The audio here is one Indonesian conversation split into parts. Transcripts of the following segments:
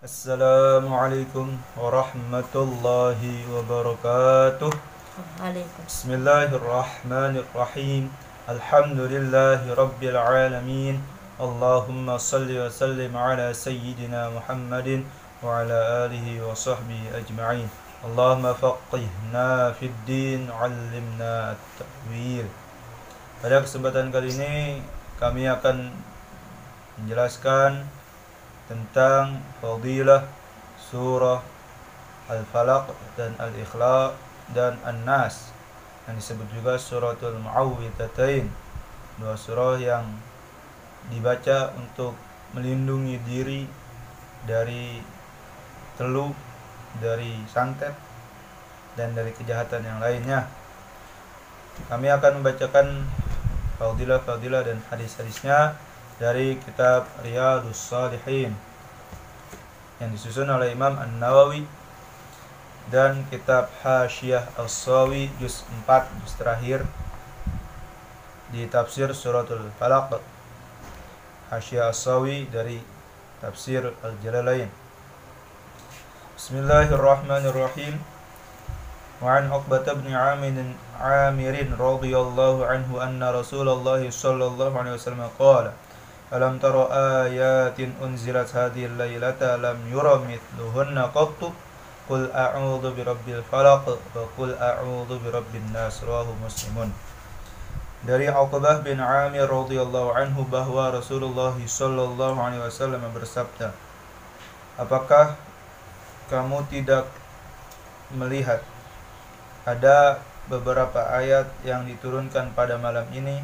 Assalamualaikum warahmatullahi wabarakatuh. Waalaikumsalam. Bismillahirrahmanirrahim. Alhamdulillahi rabbil alamin. Allahumma salli wa sallim ala sayyidina Muhammadin wa ala alihi wa sahbihi ajma'in. Allahumma faqihna fid din, 'allimna at-ta'wil. Pada kesempatan kali ini kami akan menjelaskan tentang fadilah surah Al-Falaq dan Al-Ikhlas dan An-Nas, yang disebut juga suratul Mu'awwidhatain, dua surah yang dibaca untuk melindungi diri dari teluh, dari santet, dan dari kejahatan yang lainnya. Kami akan membacakan fadilah-fadilah dan hadis-hadisnya dari kitab Riyadhus Shalihin yang disusun oleh Imam An-Nawawi, dan kitab Hasyiyah As-Sawi juz 4, juz terakhir di tafsir suratul Falaq, Hasyiyah As-Sawi dari tafsir Al-Jalalain. Bismillahirrahmanirrahim. وعن عقبة بن عامر رضي الله عنه أن رسول الله صلى الله عليه وسلم قال ألم تر آيات أنزلت هذه الليلة لم ير مثلهن قط قل أعوذ برب الفلق وقل أعوذ برب الناس رواه مسلم. Dari Uqbah bin Amir radhiyallahu anhu bahwa Rasulullah sallallahu alaihi wasallam bersabda, apakah kamu tidak melihat ada beberapa ayat yang diturunkan pada malam ini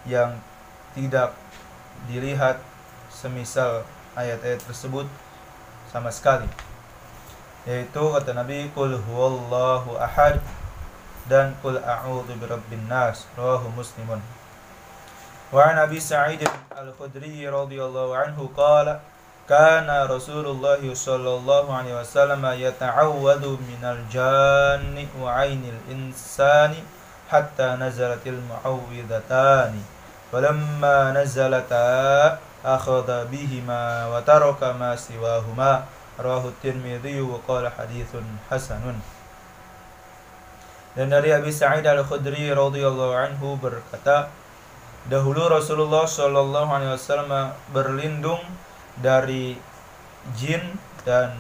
yang tidak dilihat semisal ayat-ayat tersebut sama sekali, yaitu kata Nabi, qul huwallahu ahad dan qul a'udzu birabbin nas, rawahu muslimun. Wa an Abi Sa'id al-Khudri radhiyallahu anhu qala kana Rasulullah sallallahu alaihi wasallam yata'awwadu minal janni wa 'ainil insani hatta nazalatil mu'awwidhatani falamma nazalata akhadha bihima wa taraka ma siwahuma, rawahu Tirmidzi wa qala haditsun hasanun. Dan dari Abi Sa'id al-Khudri radhiyallahu anhu berkata, dahulu Rasulullah sallallahu alaihi wasallam berlindung dari jin dan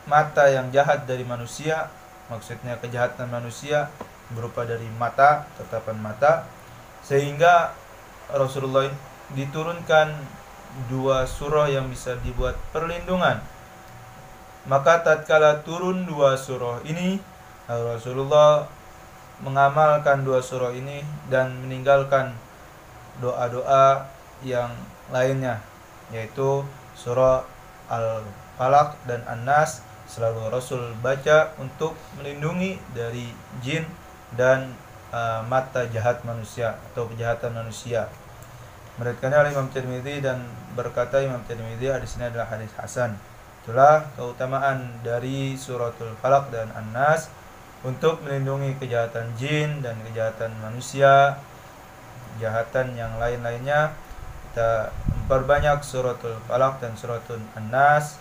mata yang jahat dari manusia, maksudnya kejahatan manusia berupa dari mata, tatapan mata, sehingga Rasulullah diturunkan dua surah yang bisa dibuat perlindungan. Maka tatkala turun dua surah ini, Rasulullah mengamalkan dua surah ini dan meninggalkan doa-doa yang lainnya, yaitu surah Al-Falaq dan An-Nas selalu Rasul baca untuk melindungi dari jin dan mata jahat manusia atau kejahatan manusia. Meriwayatkannya oleh Imam Tirmidzi, dan berkata Imam Tirmidzi hadis ini adalah hadis hasan. Itulah keutamaan dari suratul Falaq dan An-Nas untuk melindungi kejahatan jin dan kejahatan manusia, kejahatan yang lain-lainnya. Kita memperbanyak suratul Falaq dan suratul An-Nas.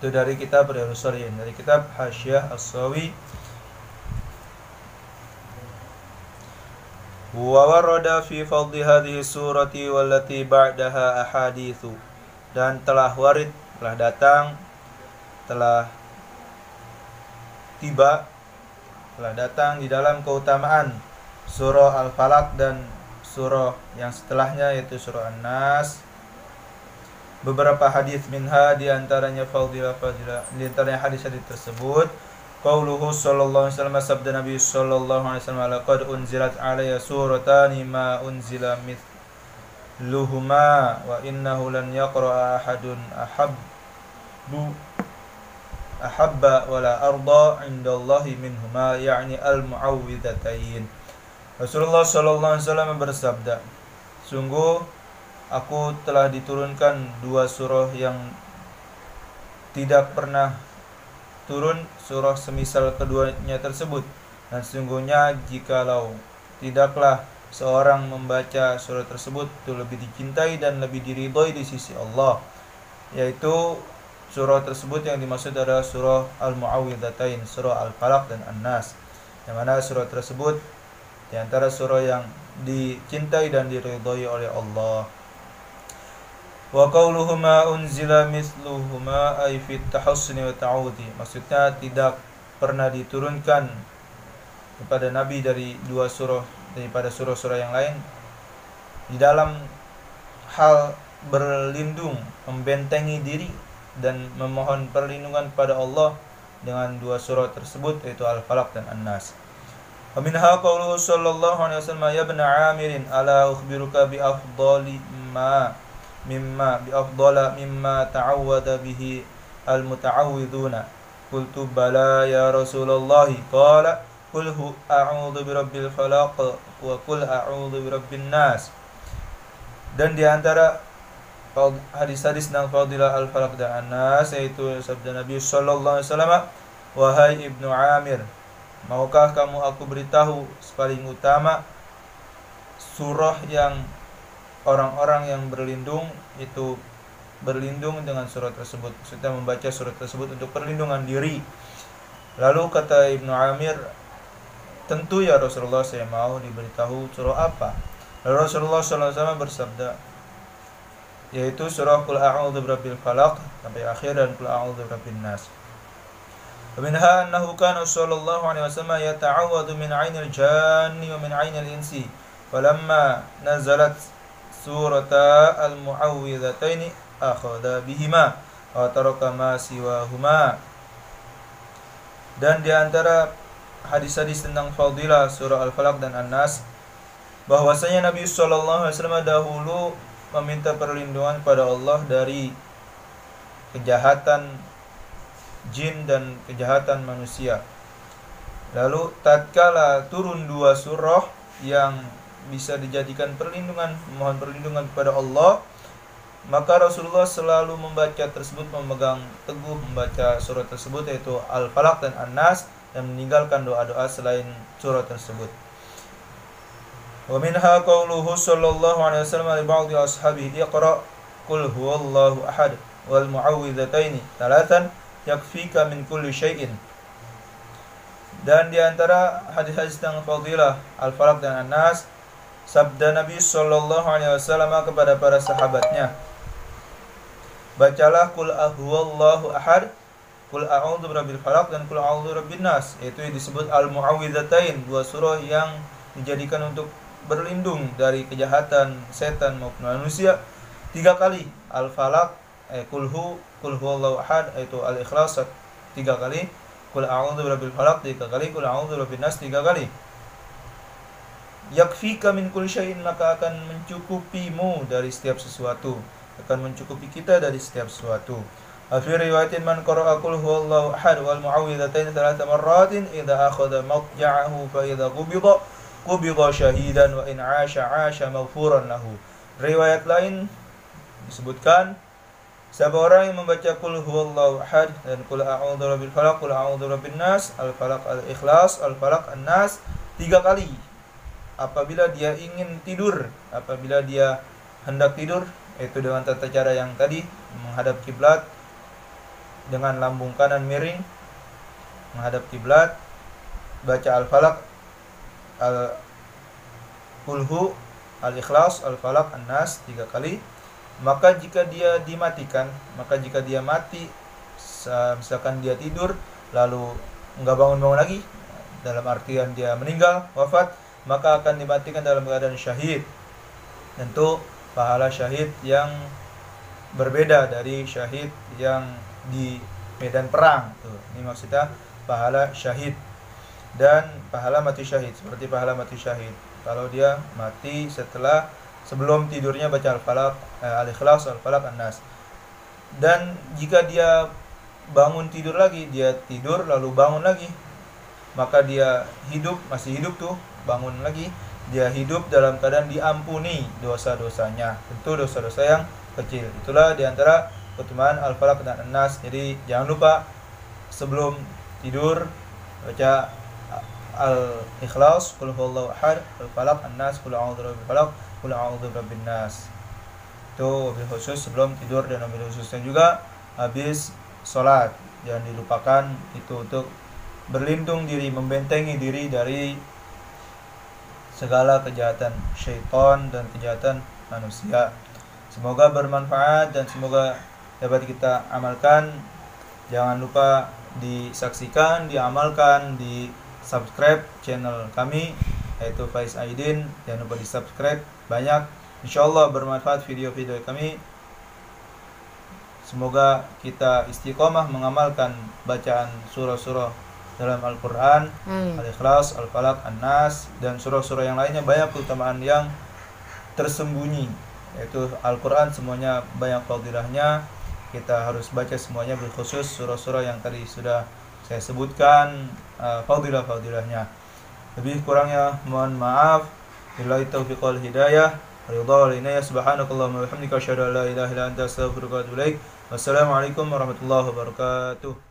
Itu dari kitab Riyadhus Shalihin, dari kitab Hasyiyah As-Sawi. Wa warada fi fadli hadhihi surati wallati ba'daha ahaditsu, dan telah warid, telah datang, telah tiba, telah datang di dalam keutamaan surah Al-Falaq dan surah yang setelahnya, yaitu surah An-Nas, beberapa hadis minha, di antaranya fadilah-fadilah, di antaranya hadis-hadis tersebut qauluhu sallallahu alaihi wasallam, sabda Nabi sallallahu alaihi wasallam, laqad unzilat alayya suratani ma unzila mithluhuma wa innahu lan yaqra'a ahadun ahabba wala arda indallahi minhuma, yakni al-mu'awwidhatain. Rasulullah sallallahu alaihi wasallam bersabda, sungguh aku telah diturunkan dua surah yang tidak pernah turun surah semisal keduanya tersebut, dan sungguhnya jikalau tidaklah seorang membaca surah tersebut itu lebih dicintai dan lebih diridhoi di sisi Allah, yaitu surah tersebut yang dimaksud adalah surah Al-Mu'awwidhatain, surah Al-Falaq dan An-Nas, yang mana surah tersebut di antara surah yang dicintai dan diridhoi oleh Allah. Wa qauluhuma unzila mithluhuma ay fit tahassuni wa ta'awudi, maksudnya tidak pernah diturunkan kepada Nabi dari dua surah daripada surah-surah yang lain di dalam hal berlindung, membentengi diri dan memohon perlindungan kepada Allah dengan dua surah tersebut, yaitu Al-Falaq dan An-Nas. Wa minha qauluhu sallallahu alaihi wasallam, ya ibn Amir, ala ukhbiruka bi afdali mimma ta'awwada bihi al-muta'awwiduna. Qultu bala ya Rasulullah. Qala qul a'udzu birabbil falaq wa qul a'udzu birabbin nas. Dan di antara hadis-hadis tentang fadilah Al-Falaq dan An-Nas, yaitu sabda Nabi sallallahu alaihi wasallam, wahai Ibnu Amir, maukah kamu aku beritahu paling utama surah yang orang-orang yang berlindung itu berlindung dengan surah tersebut, maksudnya membaca surah tersebut untuk perlindungan diri. Lalu kata Ibnu Amir, tentu ya Rasulullah, saya mau diberitahu surah apa. Lalu Rasulullah SAW bersabda, yaitu surah Qul a'udzu birabbil falaq sampai akhir dan Qul a'udzu birabbin nas. Wa minha annahu kana sallallahu alaihi wasallam yata'awwadhu min 'ainil janni wa min 'ainil insi. Falamma nazalat surata al-mu'awwidhataini akhadha bihima wa taraka ma siwahuma. Dan di antara hadis-hadis tentang fadilah surah Al-Falaq dan An-Nas, bahwasanya Nabi sallallahu alaihi wasallam dahulu meminta perlindungan kepada Allah dari kejahatan jin dan kejahatan manusia. Lalu tatkala turun dua surah yang bisa dijadikan perlindungan, mohon perlindungan kepada Allah, maka Rasulullah selalu membaca tersebut, memegang teguh membaca surah tersebut, yaitu Al-Falaq dan An-Nas, dan meninggalkan doa-doa selain surah tersebut. Wa minha qauluhu sallallahu alaihi wasallam li ba'dhi ashabihi, iqra qul huwallahu ahad wal mu'awwidhataini thalathan yakfika min kulli syai'in. Dan di antara hadis-hadis tentang fadilah Al-Falaq dan An-Nas, sabda Nabi sallallahu alaihi wasallam kepada para sahabatnya, bacalah qul huwallahu ahad, qul a'udzu birabbil falaq dan qul a'udzu birabbin nas, yaitu disebut al-mu'awwidhatain, dua surah yang dijadikan untuk berlindung dari kejahatan setan maupun manusia, 3 kali. Al-Falaq qul huwallahu ahad, yaitu Al-Ikhlas 3 kali, qul a'udzu birabbil falaq 3 kali, qul a'udzu birabbin nas 3 kali. Yakfika min kulli syai'in, maka akan mencukupimu dari setiap sesuatu, akan mencukupi kita dari setiap sesuatu. Fi riwayatin man qara'a qul huwallahu ahad wal mu'awwidhatain 3 marratin idza akhadha mawja'ahu fa idza qubida syahidan wa in 'asha maghfuran lahu. Riwayat lain disebutkan, siapa orang yang membaca qul huwallahu ahad dan qul a'udzu birabbil falaq, qul a'udzu birabbin nas, Al-Falaq, Al-Ikhlas, Al-Falaq, An-Nas 3 kali apabila dia ingin tidur, apabila dia hendak tidur, yaitu dengan tata cara yang tadi, menghadap kiblat dengan lambung kanan miring menghadap kiblat, baca Al-Falaq, Al-Qulhu, Al-Ikhlas, Al-Falaq, An-Nas 3 kali. Maka jika dia dimatikan, maka jika dia mati, misalkan dia tidur lalu enggak bangun-bangun lagi, dalam artian dia meninggal, wafat, maka akan dimatikan dalam keadaan syahid. Tentu pahala syahid yang berbeda dari syahid yang di medan perang. Ini maksudnya pahala syahid dan pahala mati syahid. Seperti pahala mati syahid, kalau dia mati sebelum tidurnya baca Al-Falaq, Al-Ikhlas, Al-Falaq, An-Nas. Dan jika dia bangun tidur lagi, dia tidur lalu bangun lagi, maka dia masih hidup tuh, bangun lagi, dia hidup dalam keadaan diampuni dosa-dosanya, tentu dosa-dosa yang kecil. Itulah diantara keutamaan Al-Falaq dan An-Nas. Jadi jangan lupa sebelum tidur baca Al-Ikhlas, Qul huwallahu ahad, Al-Falaq, An-Nas, Qul a'udzu birabbil falaq, Qul a'udzu birabbin nas. Itu wabil khusus sebelum tidur dan wabil khususnya juga habis sholat. Jangan dilupakan itu untuk berlindung diri, membentengi diri dari segala kejahatan syaitan dan kejahatan manusia. Semoga bermanfaat dan semoga dapat kita amalkan. Jangan lupa disaksikan, diamalkan, di subscribe channel kami yaitu Faiz Aidin. Jangan lupa di subscribe banyak. Insyaallah bermanfaat video-video kami. Semoga kita istiqomah mengamalkan bacaan surah-surah dalam Al-Quran, Al-Ikhlas, Al-Falaq, An-Nas, dan surah-surah yang lainnya. Banyak keutamaan yang tersembunyi, yaitu Al-Quran semuanya banyak fadilahnya. Kita harus baca semuanya, berkhusus surah-surah yang tadi sudah saya sebutkan fadilah-fadilahnya. Lebih kurangnya mohon maaf. Billahi taufiq wal hidayah. Ridha wal inayah. Subhanakallahumma wa bihamdika asyhadu an la ilaha illa anta astaghfiruka wa atubu ilaik. Wassalamualaikum warahmatullahi wabarakatuh.